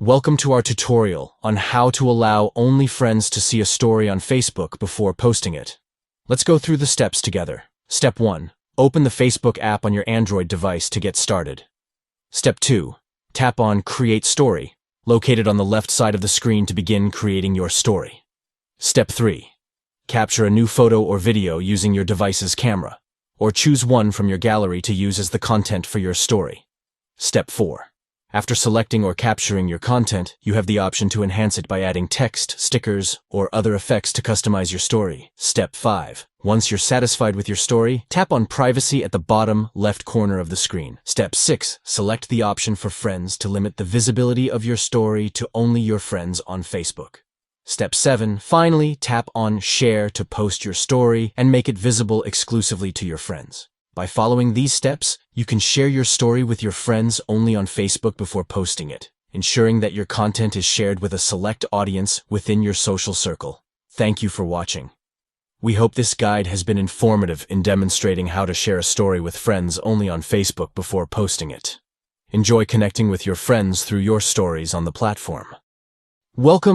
Welcome to our tutorial on how to allow only friends to see a story on Facebook before posting it. Let's go through the steps together. Step 1. Open the Facebook app on your Android device to get started. Step 2. Tap on Create Story, located on the left side of the screen to begin creating your story. Step 3. Capture a new photo or video using your device's camera, or choose one from your gallery to use as the content for your story. Step 4. After selecting or capturing your content, you have the option to enhance it by adding text, stickers, or other effects to customize your story. Step 5. Once you're satisfied with your story, tap on Privacy at the bottom left corner of the screen. Step 6. Select the option for Friends to limit the visibility of your story to only your friends on Facebook. Step 7. Finally, tap on Share to post your story and make it visible exclusively to your friends. By following these steps, you can share your story with your friends only on Facebook before posting it, ensuring that your content is shared with a select audience within your social circle. Thank you for watching. We hope this guide has been informative in demonstrating how to share a story with friends only on Facebook before posting it. Enjoy connecting with your friends through your stories on the platform. Welcome